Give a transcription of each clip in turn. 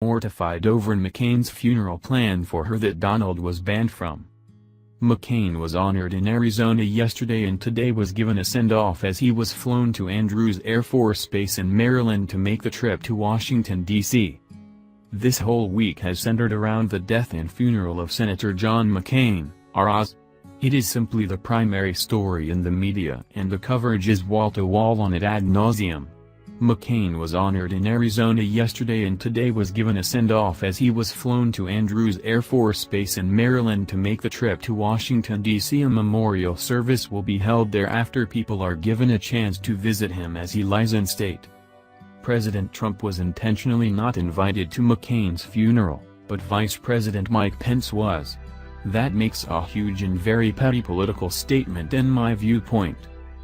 mortified over McCain's funeral plan for her that Donald was banned from. McCain was honored in Arizona yesterday and today was given a send-off as he was flown to Andrews Airforce Base in Maryland to make the trip to Washington, D.C. This whole week has centered around the death and funeral of Senator John McCain, R.I.S. It is simply the primary story in the media and the coverage is wall-to-wall on it ad nauseum. McCain was honored in Arizona yesterday and today was given a send-off as he was flown to Andrews Air Force Base in Maryland to make the trip to Washington, D.C. A memorial service will be held there after people are given a chance to visit him as he lies in state. President Trump was intentionally not invited to McCain's funeral, but Vice President Mike Pence was. That makes a huge and very petty political statement in my viewpoint.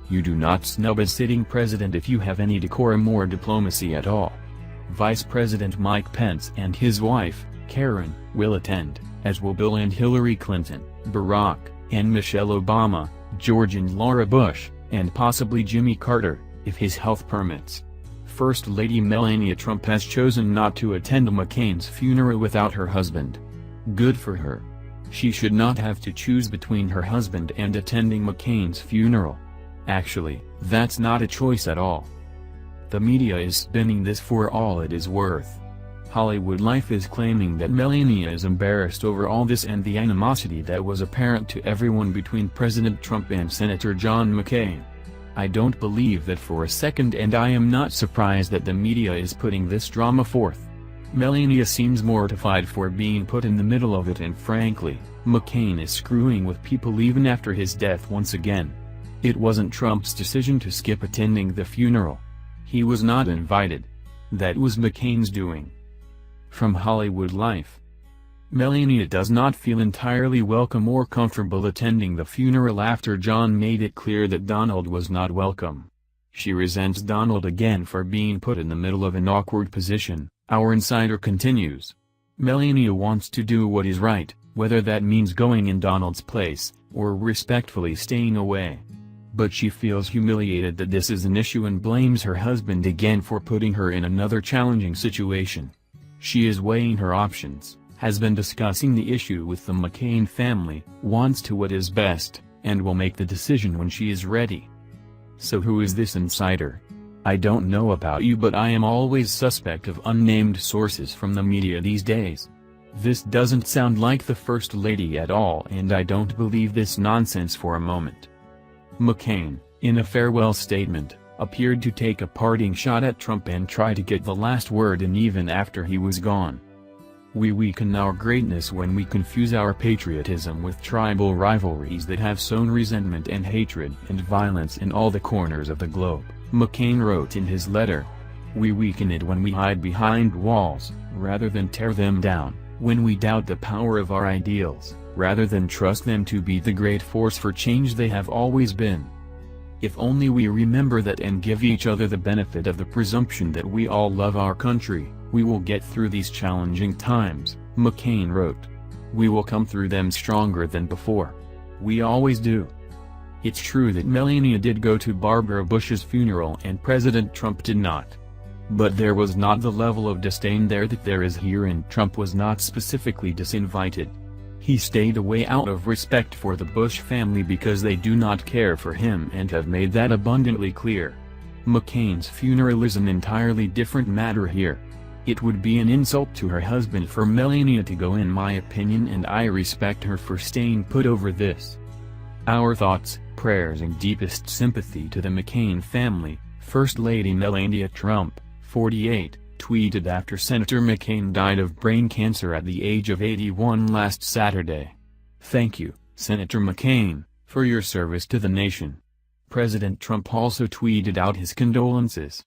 You do not snub a sitting president if you have any decorum or diplomacy at all. Vice President Mike Pence and his wife, Karen, will attend, as will Bill and Hillary Clinton, Barack, and Michelle Obama, George and Laura Bush, and possibly Jimmy Carter, if his health permits. First Lady Melania Trump has chosen not to attend McCain's funeral without her husband. Good for her. She should not have to choose between her husband and attending McCain's funeral. Actually, that's not a choice at all. The media is spinning this for all it is worth. Hollywood Life is claiming that Melania is embarrassed over all this and the animosity that was apparent to everyone between President Trump and Senator John McCain. I don't believe that for a second and I am not surprised that the media is putting this drama forth. Melania seems mortified for being put in the middle of it and frankly, McCain is screwing with people even after his death once again. It wasn't Trump's decision to skip attending the funeral. He was not invited. That was McCain's doing. From Hollywood Life. Melania does not feel entirely welcome or comfortable attending the funeral after John made it clear that Donald was not welcome. She resents Donald again for being put in the middle of an awkward position, our insider continues. Melania wants to do what is right, whether that means going in Donald's place, or respectfully staying away. But she feels humiliated that this is an issue and blames her husband again for putting her in another challenging situation. She is weighing her options, has been discussing the issue with the McCain family, wants to what is best, and will make the decision when she is ready. So who is this insider? I don't know about you but I am always suspect of unnamed sources from the media these days. This doesn't sound like the First Lady at all and I don't believe this nonsense for a moment. McCain, in a farewell statement, appeared to take a parting shot at Trump and try to get the last word in even after he was gone. We weaken our greatness when we confuse our patriotism with tribal rivalries that have sown resentment and hatred and violence in all the corners of the globe, McCain wrote in his letter. We weaken it when we hide behind walls, rather than tear them down, when we doubt the power of our ideals, rather than trust them to be the great force for change they have always been. If only we remember that and give each other the benefit of the presumption that we all love our country, we will get through these challenging times, McCain wrote. We will come through them stronger than before. We always do. It's true that Melania did go to Barbara Bush's funeral and President Trump did not. But there was not the level of disdain there that there is here and Trump was not specifically disinvited. He stayed away out of respect for the Bush family because they do not care for him and have made that abundantly clear. McCain's funeral is an entirely different matter here. It would be an insult to her husband for Melania to go in my opinion and I respect her for staying put over this. Our thoughts, prayers and deepest sympathy to the McCain family, First Lady Melania Trump, 48. Tweeted after Senator McCain died of brain cancer at the age of 81 last Saturday. Thank you, Senator McCain, for your service to the nation. President Trump also tweeted out his condolences.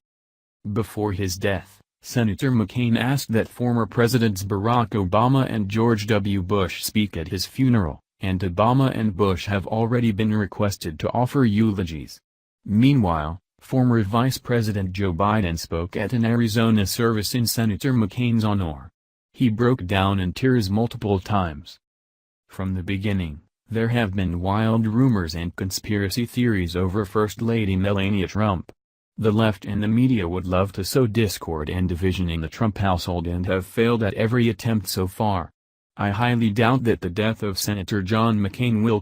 Before his death, Senator McCain asked that former Presidents Barack Obama and George W. Bush speak at his funeral, and Obama and Bush have already been requested to offer eulogies. Meanwhile, former Vice President Joe Biden spoke at an Arizona service in Senator McCain's honor. He broke down in tears multiple times. From the beginning, there have been wild rumors and conspiracy theories over First Lady Melania Trump. The left and the media would love to sow discord and division in the Trump household and have failed at every attempt so far. I highly doubt that the death of Senator John McCain will